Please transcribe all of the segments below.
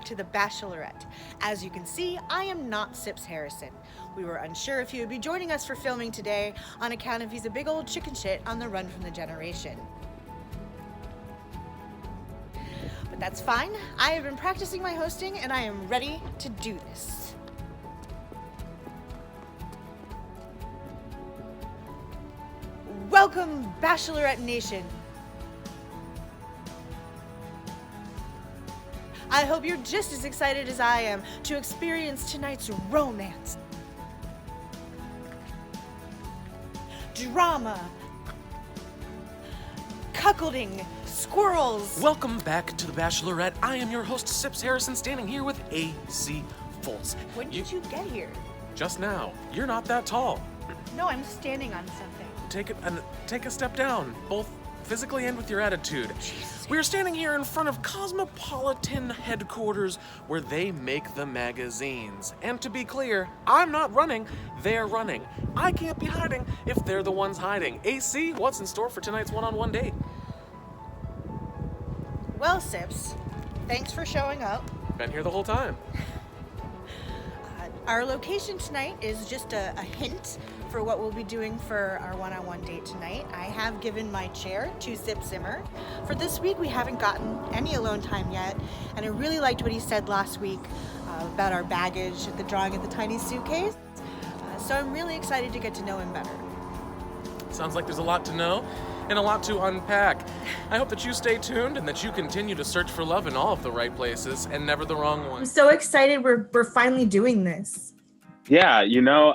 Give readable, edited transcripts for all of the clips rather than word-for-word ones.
back to The Bashelorette. As you can see, I am not Sips Harrison. We were unsure if he would be joining us for filming today on account of he's a big old chicken shit on the run from the generation. But that's fine. I have been practicing my hosting and I am ready to do this. Welcome, Bashelorette Nation. I hope you're just as excited as I am to experience tonight's romance, drama, cuckolding, squirrels. Welcome back to The Bashelorette. I am your host, Sips Harrison, standing here with AC Fultz. When did you get here? Just now. You're not that tall. No, I'm standing on something. Take a step down, both physically and with your attitude. Jesus. We're standing here in front of Cosmopolitan headquarters where they make the magazines. And to be clear, I'm not running, they're running. I can't be hiding if they're the ones hiding. AC, what's in store for tonight's one-on-one date? Well, Sips, thanks for showing up. Been here the whole time. Our location tonight is just a hint for what we'll be doing for our one-on-one date tonight. I have given my chair to Sip Zimmer. For this week, we haven't gotten any alone time yet, and I really liked what he said last week about our baggage, the drawing of the tiny suitcase. So I'm really excited to get to know him better. Sounds like there's a lot to know and a lot to unpack. I hope that you stay tuned and that you continue to search for love in all of the right places and never the wrong I'm ones. so excited we're finally doing this. Yeah,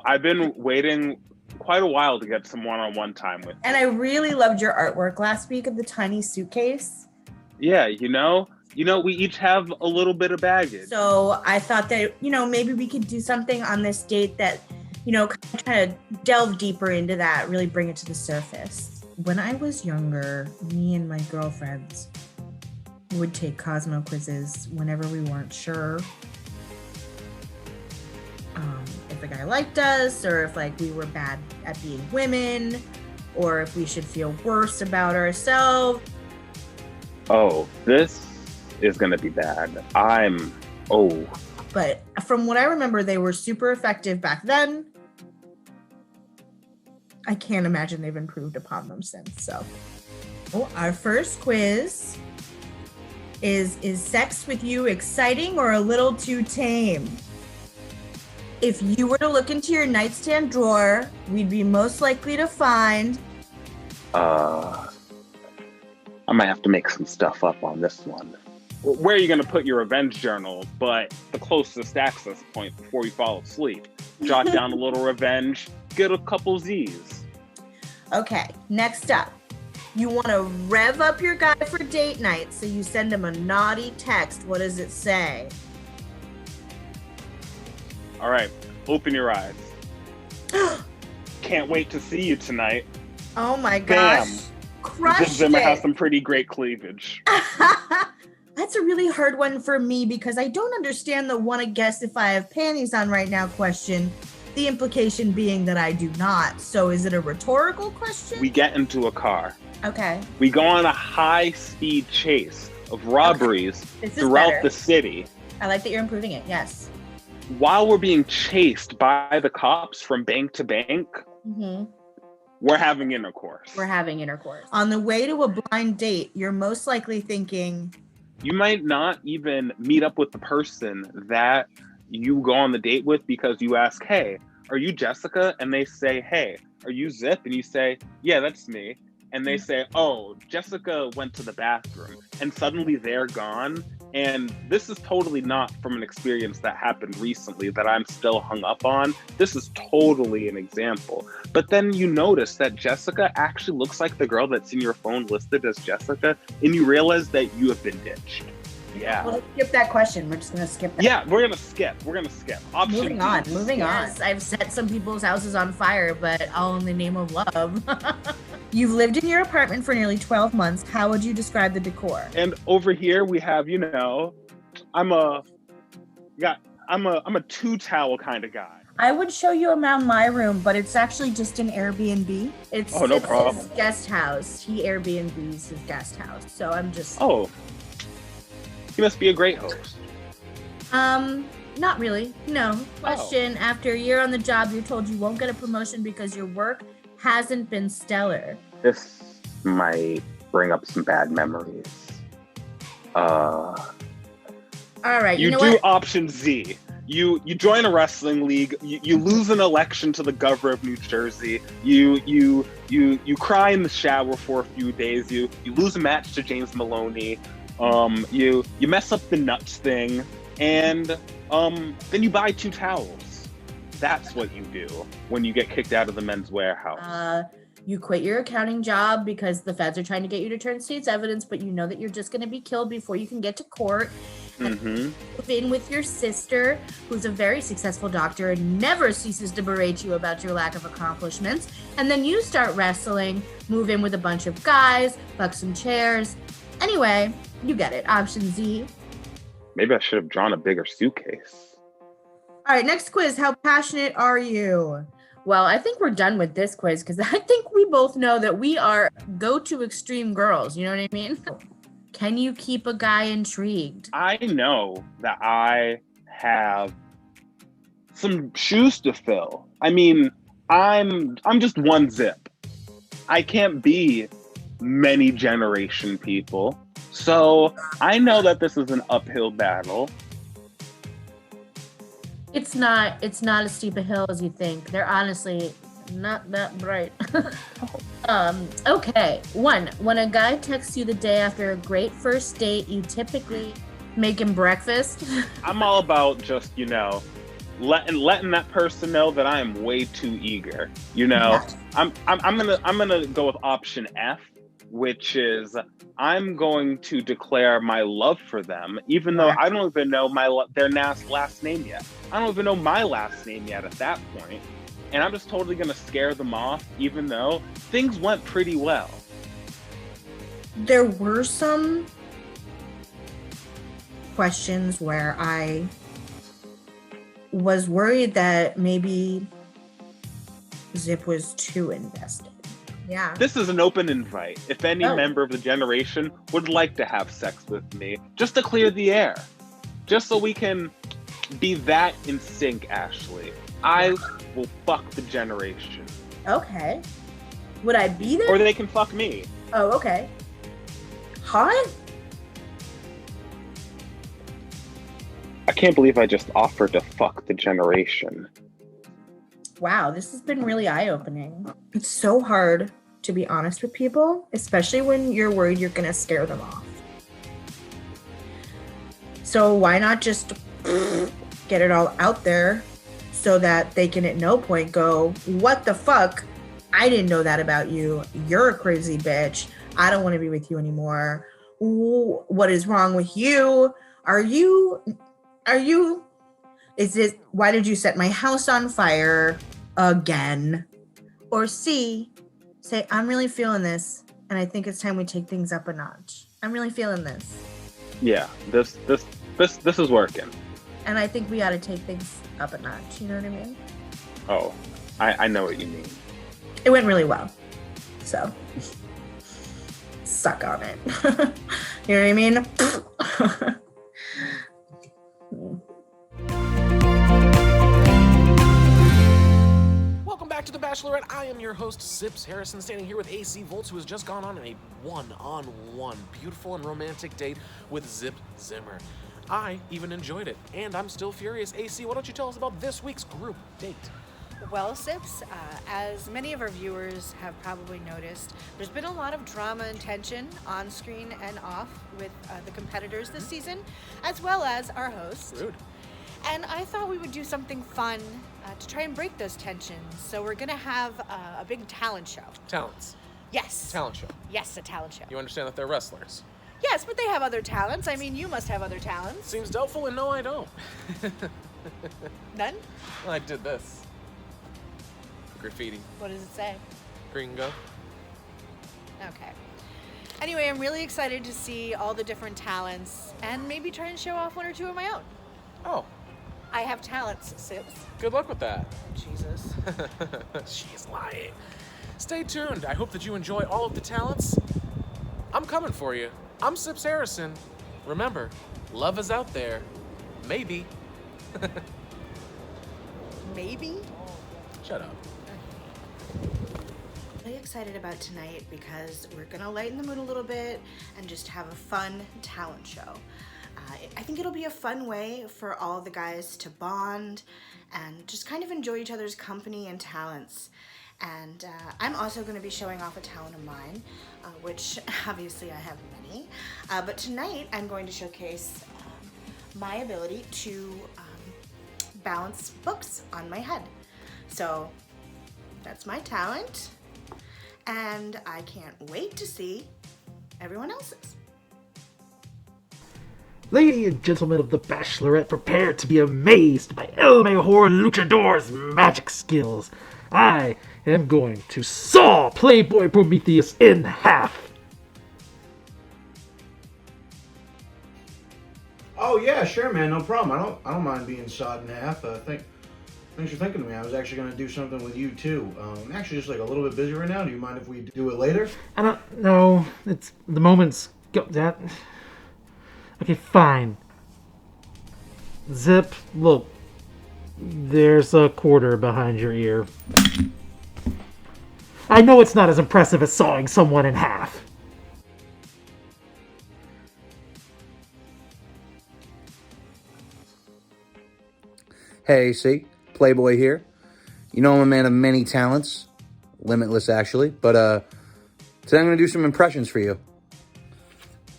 I've been waiting quite a while to get some one-on-one time with you. And I really loved your artwork last week of the tiny suitcase. Yeah, we each have a little bit of baggage. So I thought that, maybe we could do something on this date that, kind of delve deeper into that, really bring it to the surface. When I was younger, me and my girlfriends would take Cosmo quizzes whenever we weren't sure if a guy liked us, or if we were bad at being women, or if we should feel worse about ourselves. Oh, this is gonna be bad. But from what I remember, they were super effective back then. I can't imagine they've improved upon them since. So, our first quiz is sex with you exciting or a little too tame? If you were to look into your nightstand drawer, we'd be most likely to find... I might have to make some stuff up on this one. Where are you going to put your revenge journal, but the closest access point before you fall asleep? Jot down a little revenge, get a couple Z's. Okay, next up. You want to rev up your guy for date night, so you send him a naughty text. What does it say? All right, open your eyes. Can't wait to see you tonight. Oh my gosh. Bam. Crushed Zimmer it. has some pretty great cleavage. That's a really hard one for me because I don't understand the wanna guess if I have panties on right now question. The implication being that I do not. So is it a rhetorical question? We get into a car. Okay. We go on a high-speed chase of robberies throughout the city. I like that you're improving it, yes. While we're being chased by the cops from bank to bank, we're having intercourse. On the way to a blind date, you're most likely thinking... You might not even meet up with the person that you go on the date with because you ask, hey, are you Jessica? And they say, hey, are you Zip? And you say, yeah, that's me. And they say, oh, Jessica went to the bathroom. And suddenly they're gone. And this is totally not from an experience that happened recently that I'm still hung up on. This is totally an example. But then you notice that Jessica actually looks like the girl that's in your phone listed as Jessica, and you realize that you have been ditched. Yeah. Well, let's skip that question. We're just going to skip that. Yeah, we're going to skip. Option Moving on. I've set some people's houses on fire, but all in the name of love. You've lived in your apartment for nearly 12 months. How would you describe the decor? And over here we have, I'm a two towel kind of guy. I would show you around my room, but it's actually just an Airbnb. It's problem. his guest house. He Airbnbs his guest house. So I'm just... Oh, he must be a great host. Not really. No. Question: After a year on the job, you're told you won't get a promotion because your work hasn't been stellar. This might bring up some bad memories. All right. You know do what? option Z. You join a wrestling league. You lose an election to the governor of New Jersey. You cry in the shower for a few days. You lose a match to James Maloney. You mess up the nuts thing, and then you buy 2 towels. That's what you do when you get kicked out of the men's warehouse. You quit your accounting job because the feds are trying to get you to turn state's evidence, but you know that you're just going to be killed before you can get to court. Move in with your sister, who's a very successful doctor and never ceases to berate you about your lack of accomplishments. And then you start wrestling, move in with a bunch of guys, fuck some chairs. Anyway, you get it. Option Z. Maybe I should have drawn a bigger suitcase. All right, next quiz. How passionate are you? Well, I think we're done with this quiz because I think we both know that we are go-to extreme girls. You know what I mean? Can you keep a guy intrigued? I know that I have some shoes to fill. I mean, I'm just one zip. I can't be many generation people. So I know that this is an uphill battle. It's not as steep a hill as you think. They're honestly not that bright. Okay. 1, when a guy texts you the day after a great first date, you typically make him breakfast. I'm all about just, letting that person know that I am way too eager. Yeah. I'm gonna go with option F, which is I'm going to declare my love for them, even though I don't even know their last name yet. I don't even know my last name yet at that point. And I'm just totally going to scare them off, even though things went pretty well. There were some questions where I was worried that maybe Zip was too invested. Yeah. This is an open invite. If any member of the generation would like to have sex with me, just to clear the air, just so we can be that in sync, Ashley. I will fuck the generation. Okay. Would I be there? Or they can fuck me. Oh, okay. Hot? I can't believe I just offered to fuck the generation. Wow, this has been really eye-opening. It's so hard to be honest with people, especially when you're worried you're gonna scare them off. So why not just get it all out there so that they can at no point go, what the fuck? I didn't know that about you. You're a crazy bitch. I don't want to be with you anymore. Ooh, what is wrong with you? Is it, why did you set my house on fire again? Or C, say, I'm really feeling this, and I think it's time we take things up a notch. I'm really feeling this. Yeah, this is working. And I think we ought to take things up a notch. You know what I mean? Oh, I know what you mean. It went really well. So, suck on it. You know what I mean? Welcome back to The Bachelorette. I am your host, Sips Harrison, standing here with AC Volts, who has just gone on a one-on-one beautiful and romantic date with Zip Zimmer. I even enjoyed it, and I'm still furious. AC, why don't you tell us about this week's group date? Well, Sips, as many of our viewers have probably noticed, there's been a lot of drama and tension on screen and off with the competitors this season, as well as our host. Rude. And I thought we would do something fun to try and break those tensions. So we're going to have a big talent show. Talents. Yes. Talent show. Yes, a talent show. You understand that they're wrestlers? Yes, but they have other talents. I mean, you must have other talents. Seems doubtful, and no, I don't. None? Well, I did this. Graffiti. What does it say? Gringo. Okay. Anyway, I'm really excited to see all the different talents and maybe try and show off one or two of my own. Oh, I have talents, Sips. good luck with that. Jesus. She's lying. Stay tuned. I hope that you enjoy all of the talents. I'm coming for you. I'm Sips Harrison. Remember, love is out there. Maybe. Maybe? Shut up. Really excited about tonight because we're gonna lighten the mood a little bit and just have a fun talent show. I think it'll be a fun way for all the guys to bond and just kind of enjoy each other's company and talents. And I'm also going to be showing off a talent of mine, which obviously I have many. But tonight I'm going to showcase my ability to balance books on my head. So that's my talent, and I can't wait to see everyone else's. Ladies and gentlemen of the Bachelorette, prepare to be amazed by El Mejor Luchador's magic skills. I am going to saw Playboy Prometheus in half. Oh yeah, sure, man, no problem. I don't mind being sawed in half. Thanks for thinking of me. I was actually gonna do something with you too. I'm actually just like a little bit busy right now. Do you mind if we do it later? I don't know. It's the moment's go that. Okay, fine. Zip, look. There's a quarter behind your ear. I know it's not as impressive as sawing someone in half. Hey, see? Playboy here. You know I'm a man of many talents. Limitless, actually. But, today I'm going to do some impressions for you.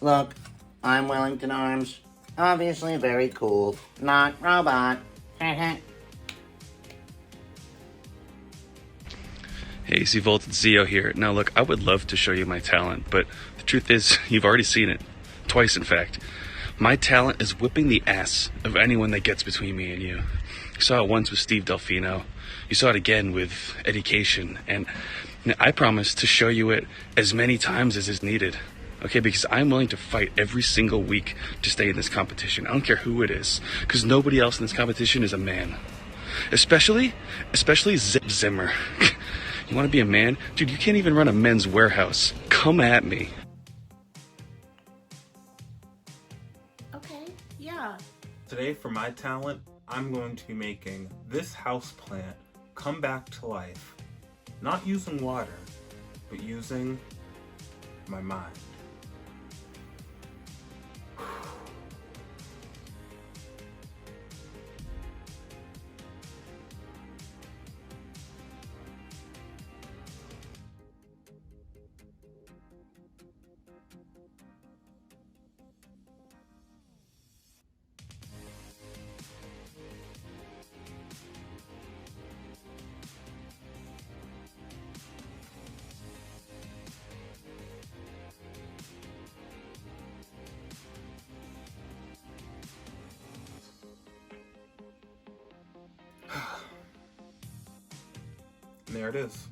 Look, I'm Wellington Arms. Obviously very cool. Not robot. Hey, Z-Volt, it's Zio here. Now look, I would love to show you my talent, but the truth is, you've already seen it. Twice, in fact. My talent is whipping the ass of anyone that gets between me and you. You saw it once with Steve Delfino. You saw it again with Education. And I promise to show you it as many times as is needed. Okay, because I'm willing to fight every single week to stay in this competition. I don't care who it is, because nobody else in this competition is a man. Especially Zip Zimmer. You want to be a man? Dude, you can't even run a men's warehouse. Come at me. Okay, yeah. Today, for my talent, I'm going to be making this house plant come back to life. Not using water, but using my mind. And there it is.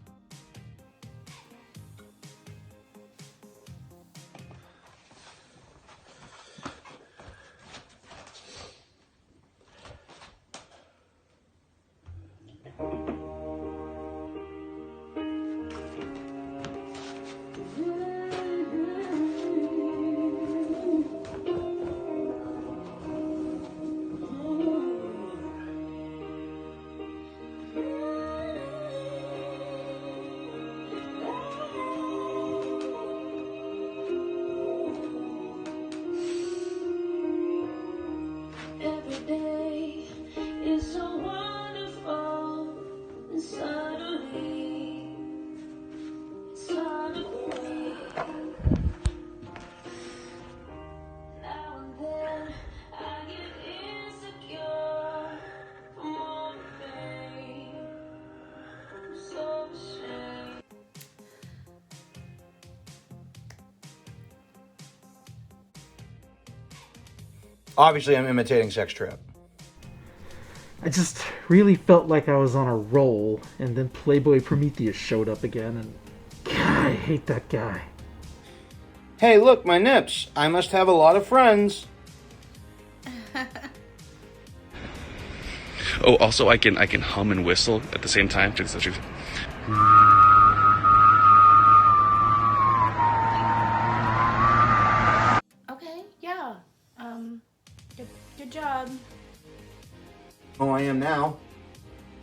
Obviously, I'm imitating Sex Trap. I just really felt like I was on a roll, and then Playboy Prometheus showed up again, and God, I hate that guy. Hey, look, my nips. I must have a lot of friends. Oh, also I can hum and whistle at the same time. Check this out. Okay, yeah. Good job. am now.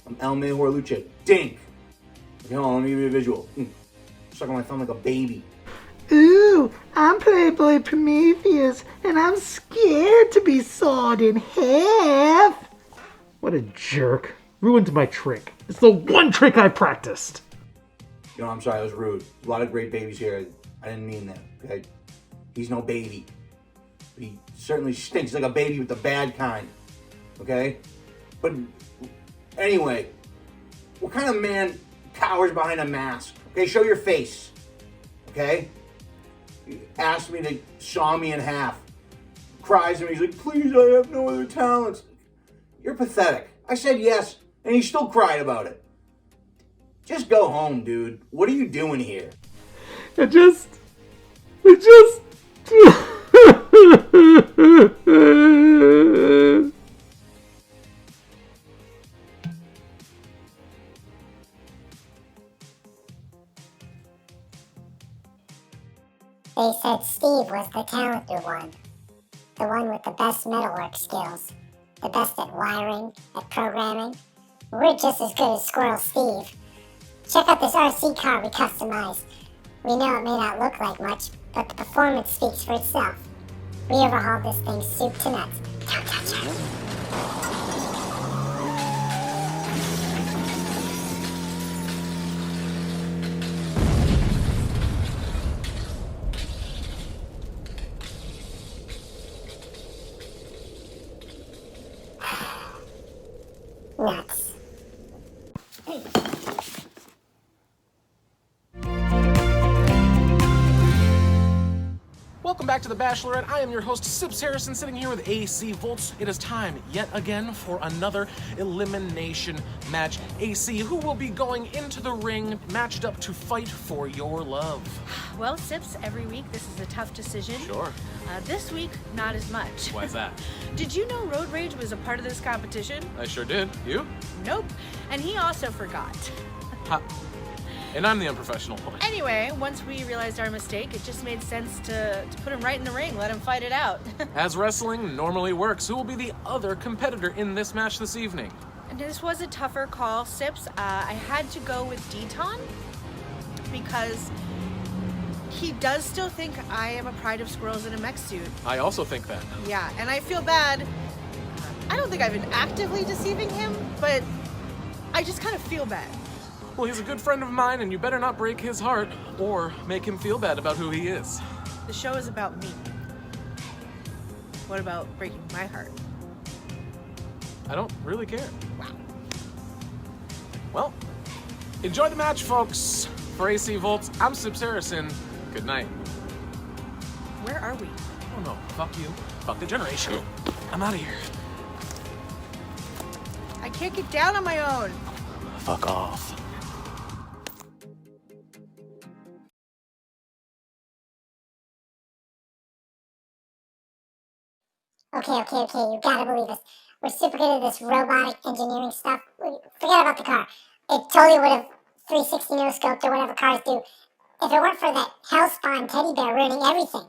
I'm El Mejor Lucha Dink. Okay, hold on, let me give you a visual. Sucking my thumb like a baby. Ooh, I'm Playboy Prometheus, and I'm scared to be sawed in half. What a jerk. Ruined my trick. It's the one trick I practiced. You know, I'm sorry, I was rude. A lot of great babies here. I didn't mean that, okay? He's no baby. He certainly stinks like a baby with the bad kind, okay? But anyway, what kind of man cowers behind a mask? Okay, show your face, okay? He asked me to saw me in half. Cries to me, he's like, please, I have no other talents. You're pathetic. I said yes, and he still cried about it. Just go home, dude. What are you doing here? It just... They said Steve was the talented one. The one with the best metalwork skills. The best at wiring, at programming. We're just as good as Squirrel Steve. Check out this RC car we customized. We know it may not look like much, but the performance speaks for itself. We overhauled this thing soup to nuts. Don't touch it. Nuts. Welcome back to The Bachelorette. I am your host, Sips Harrison, sitting here with AC Volts. It is time, yet again, for another elimination match. AC, who will be going into the ring, matched up to fight for your love? Well, Sips, every week this is a tough decision. Sure. This week, not as much. Why's that? Did you know Road Rage was a part of this competition? I sure did. You? Nope. And he also forgot. Ha. And I'm the unprofessional one. Anyway, once we realized our mistake, it just made sense to put him right in the ring, let him fight it out. As wrestling normally works, who will be the other competitor in this match this evening? And this was a tougher call, Sips. I had to go with Deton because he does still think I am a pride of squirrels in a mech suit. I also think that. Yeah, and I feel bad. I don't think I've been actively deceiving him, but I just kind of feel bad. Well, he's a good friend of mine, and you better not break his heart or make him feel bad about who he is. The show is about me. What about breaking my heart? I don't really care. Wow. Well, enjoy the match, folks. For AC Volts, I'm Sips Harrison. Good night. Where are we? Oh no, fuck you. Fuck the generation. I'm out of here. I can't get down on my own. Fuck off. Okay, you gotta believe us. We're super good at this robotic engineering stuff. Forget about the car. It totally would have 360 no-scoped or whatever cars do if it weren't for that hellspawn teddy bear ruining everything.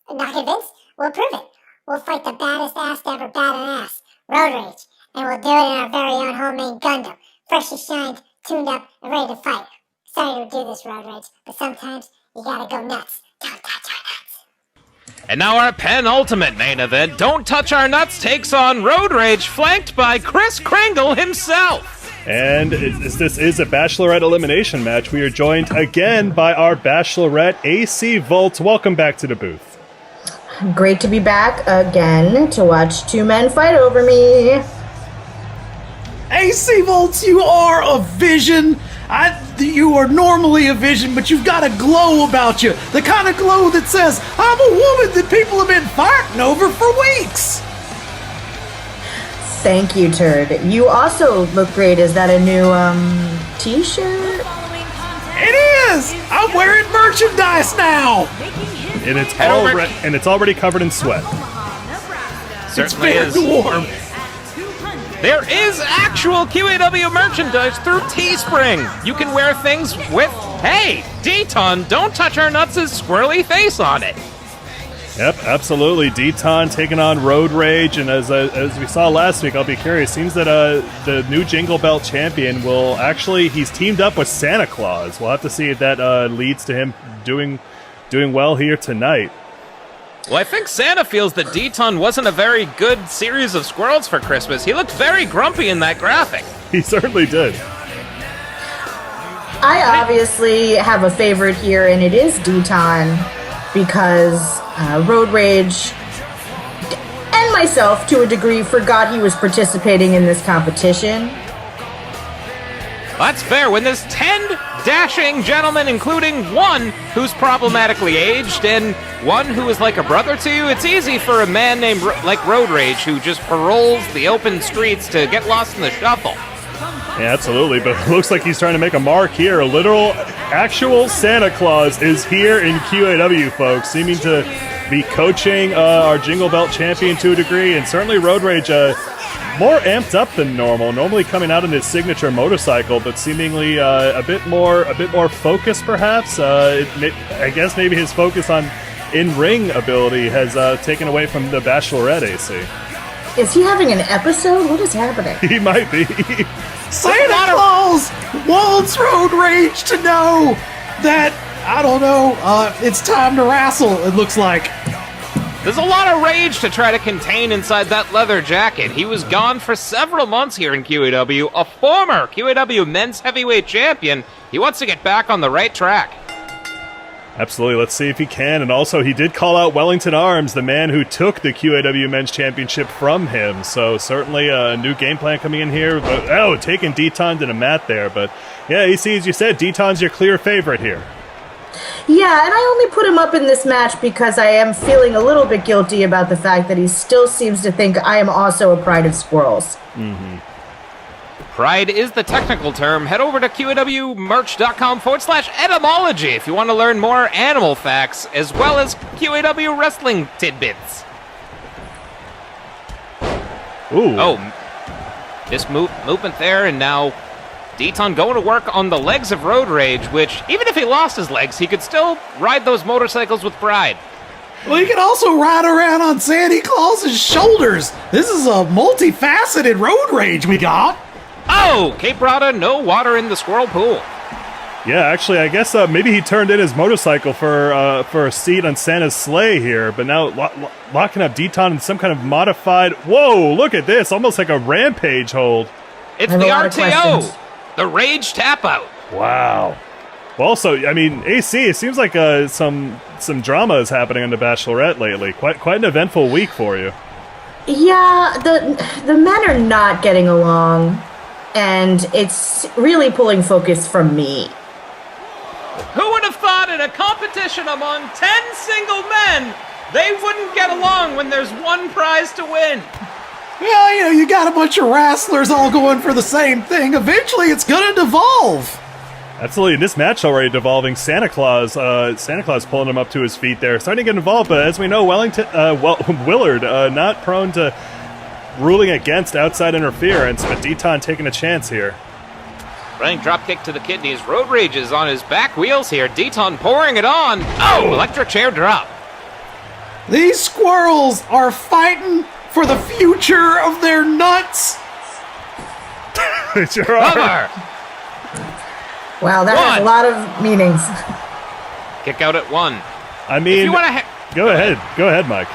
Not convinced? We'll prove it. We'll fight the baddest ass to ever bat an ass, Road Rage, and we'll do it in our very own homemade Gundam, freshly shined, tuned up, and ready to fight. Sorry to do this, Road Rage, but sometimes you gotta go nuts. Don't touch our nuts. And now our penultimate main event, Don't Touch Our Nuts, takes on Road Rage, flanked by Chris Kringle himself. And this is a Bachelorette elimination match. We are joined again by our Bachelorette, AC Volts. Welcome back to the booth. Great to be back again to watch two men fight over me. AC Volts, you are a vision. You are normally a vision, but you've got a glow about you. The kind of glow that says, I'm a woman that people have been fighting over for weeks. Thank you, Turd. You also look great. Is that a new, t-shirt? It is! I'm wearing merchandise now! And it's already covered in sweat. Certainly it's is. very warm. There is actual QAW merchandise through Teespring. You can wear things with, hey, Deton, Don't Touch Our Nuts' squirrely face on it. Yep, absolutely. Deton taking on Road Rage, and as we saw last week, I'll be curious. Seems that the new Jingle Belt champion will he's teamed up with Santa Claus. We'll have to see if that leads to him doing well here tonight. Well, I think Santa feels that Deton wasn't a very good series of squirrels for Christmas. He looked very grumpy in that graphic. He certainly did. I obviously have a favorite here, and it is Deton, because Road Rage and myself, to a degree, forgot he was participating in this competition. That's fair. When there's 10 dashing gentlemen, including one who's problematically aged and one who is like a brother to you, it's easy for a man named like Road Rage who just paroles the open streets to get lost in the shuffle. Yeah, absolutely, but it looks like he's trying to make a mark here. A literal, actual Santa Claus is here in QAW, folks, seeming to be coaching our Jingle Belt champion to a degree, and certainly Road Rage more amped up than normal. Normally coming out in his signature motorcycle, but seemingly a bit more focused, perhaps. I guess maybe his focus on in-ring ability has taken away from the Bashelorette AC. Is he having an episode? What is happening? He might be. Santa Claus wants Road Rage to know that, I don't know, it's time to wrestle, it looks like. There's a lot of rage to try to contain inside that leather jacket. He was gone for several months here in QAW, a former QAW men's heavyweight champion. He wants to get back on the right track. Absolutely, let's see if he can. And also, he did call out Wellington Arms, the man who took the QAW Men's Championship from him. So certainly a new game plan coming in here. But, taking Deton to the mat there. But yeah, AC, as you said, Deton's your clear favorite here. Yeah, and I only put him up in this match because I am feeling a little bit guilty about the fact that he still seems to think I am also a pride of squirrels. Mm-hmm. Pride is the technical term. Head over to QAWmerch.com/etymology if you want to learn more animal facts, as well as QAW wrestling tidbits. Ooh. Oh, this movement there, and now Deton going to work on the legs of Road Rage, which, even if he lost his legs, he could still ride those motorcycles with pride. Well, you can also ride around on Santa Claus's shoulders. This is a multifaceted Road Rage we got. Oh, Cape Rada, no water in the squirrel pool. Yeah, actually, I guess maybe he turned in his motorcycle for a seat on Santa's sleigh here, but now locking up Deton in some kind of modified... Whoa, look at this, almost like a rampage hold. It's the RTO, the Rage Tap Out. Wow. Well, also, I mean, AC, it seems like some drama is happening on the Bashelorette lately. Quite an eventful week for you. Yeah, the men are not getting along, and it's really pulling focus from me. Who would have thought in a competition among 10 single men, they wouldn't get along when there's one prize to win? Well, you got a bunch of wrestlers all going for the same thing. Eventually, it's going to devolve. Absolutely. This match already devolving. Santa Claus pulling him up to his feet there. Starting to get involved, but as we know, Willard not prone to ruling against outside interference, but Deton taking a chance here. Running dropkick to the kidneys. Road Rage is on his back wheels here. Deton pouring it on. Oh, electric chair drop. These squirrels are fighting for the future of their nuts. Sure are. Wow, that has a lot of meanings. Kick out at 1. I mean, if you wanna go ahead, Mike.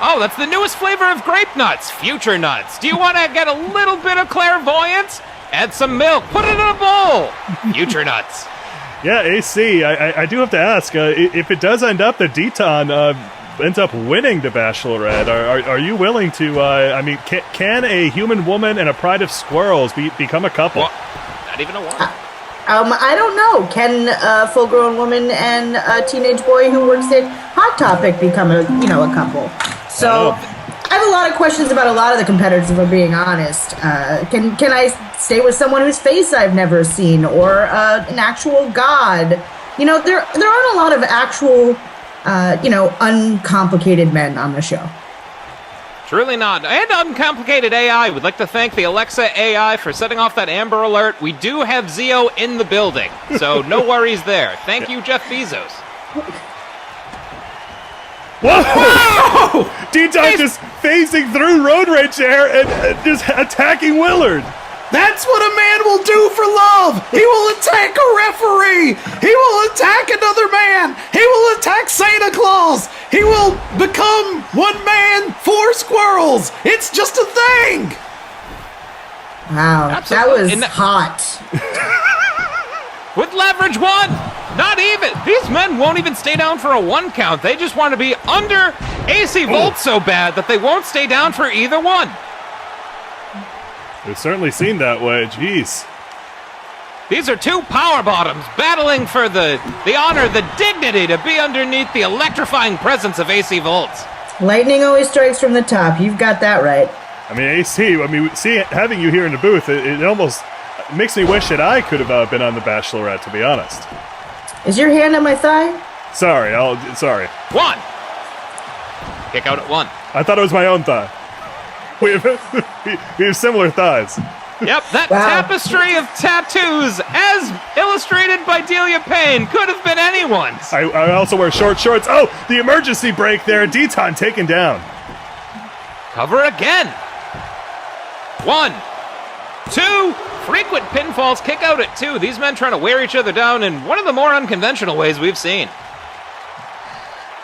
Oh, that's the newest flavor of grape nuts, Future Nuts. Do you want to get a little bit of clairvoyance? Add some milk, put it in a bowl. Future Nuts. Yeah, AC, I do have to ask, if it does end up that Deton ends up winning the Bashelorette, are you willing to, can a human woman and a pride of squirrels become a couple? Well, not even a one. I don't know. Can a full-grown woman and a teenage boy who works at Hot Topic become a couple? So I have a lot of questions about a lot of the competitors, if I'm being honest. Can I stay with someone whose face I've never seen, or an actual god? There aren't a lot of actual, uncomplicated men on the show. Truly not. And uncomplicated AI. We'd like to thank the Alexa AI for setting off that Amber Alert. We do have Zio in the building, so no worries there. Thank you, Jeff Bezos. Whoa! D-Ton just phasing through Road Rage there and just attacking Willard. That's what a man will do for love. He will attack a referee. He will attack another man. He will attack Santa Claus. He will become one man, four squirrels. It's just a thing. Wow, Absolutely. that was hot. With leverage one, not even. These men won't even stay down for a 1 count. They just want to be under AC Volt so bad that they won't stay down for either one. We've certainly seen that way. Jeez. These are two power bottoms battling for the honor, the dignity to be underneath the electrifying presence of AC Volts. Lightning always strikes from the top. You've got that right. I mean, AC, having you here in the booth, it almost makes me wish that I could have been on the Bachelorette, to be honest. Is your hand on my thigh? Sorry. 1. Kick out at 1. I thought it was my own thigh. We have similar thighs. Yep, that tapestry of tattoos, as illustrated by Delia Payne, could have been anyone's. I also wear short shorts. Oh, the emergency break there. D-Ton taken down. Cover again. 1, 2, frequent pinfalls, kick out at 2. These men trying to wear each other down in one of the more unconventional ways we've seen.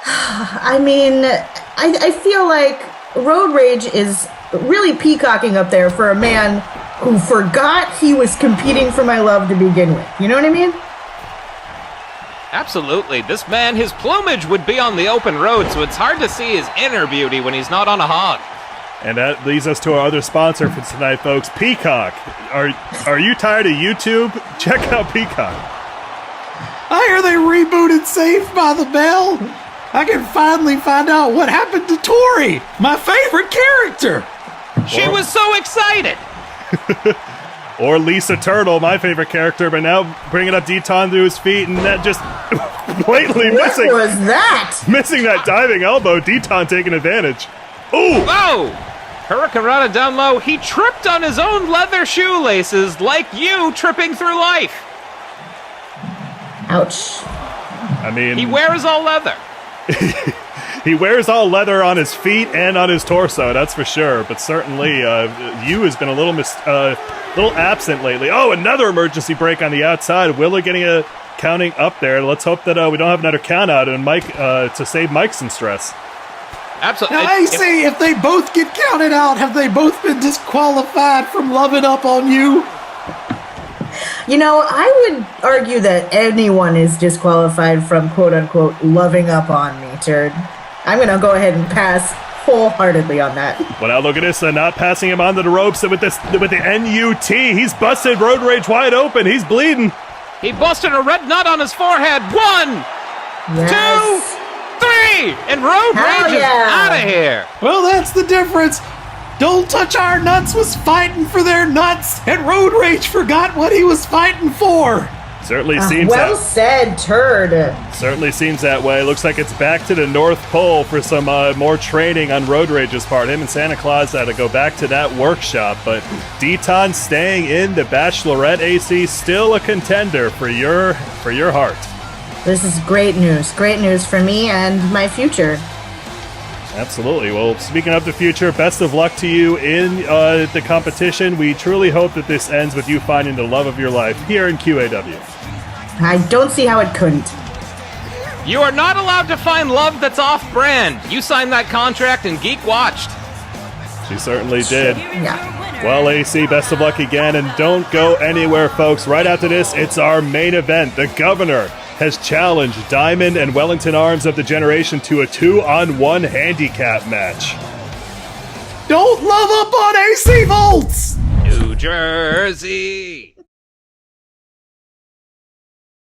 I mean, I feel like Road Rage is really peacocking up there for a man who forgot he was competing for my love to begin with. You know what I mean? Absolutely. This man, his plumage would be on the open road, so it's hard to see his inner beauty when he's not on a hog. And that leads us to our other sponsor for tonight, folks, Peacock. Are you tired of YouTube? Check out Peacock. I hear they rebooted Saved by the Bell. I can finally find out what happened to Tori, my favorite character. She was so excited. Or Lisa Turtle, my favorite character, but now bringing up D-Ton to his feet and that just blatantly missing. What was that? Missing that diving elbow. D-Ton taking advantage. Ooh! Whoa! Hurricanrana down low. He tripped on his own leather shoelaces like you tripping through life. Ouch. I mean, he wears all leather. He wears all leather on his feet and on his torso, that's for sure. But certainly, you has been a little absent lately. Oh, another emergency break on the outside. Willa getting a counting up there. Let's hope that we don't have another count out and Mike to save Mike some stress. Absolutely. Now, AC, if they both get counted out, have they both been disqualified from loving up on you? You know, I would argue that anyone is disqualified from quote-unquote loving up on me, Turd. I'm going to go ahead and pass wholeheartedly on that. Well, now look at this, not passing him onto the ropes with the NUT. He's busted Road Rage wide open. He's bleeding. He busted a red nut on his forehead. 1, Yes. 2, 3, and Road Rage is out of here. Well, that's the difference. Don't Touch Our Nuts was fighting for their nuts, and Road Rage forgot what he was fighting for. Certainly seems well said, Turd. Certainly seems that way. Looks like it's back to the North Pole for some more training on Road Rage's part. Him and Santa Claus had to go back to that workshop, but D-Ton staying in the Bachelorette. AC still a contender for your heart. This is great news. Great news for me and my future. Absolutely. Well, speaking of the future, best of luck to you in the competition. We truly hope that this ends with you finding the love of your life here in QAW. I don't see how it couldn't. You are not allowed to find love that's off-brand. You signed that contract and Geek watched. She certainly did. Yeah. Well, AC, best of luck again, and don't go anywhere, folks. Right after this, it's our main event. The Governor has challenged Diamond and Wellington Arms of the Generation to a 2-on-1 handicap match. Don't love up on AC Volts! New Jersey!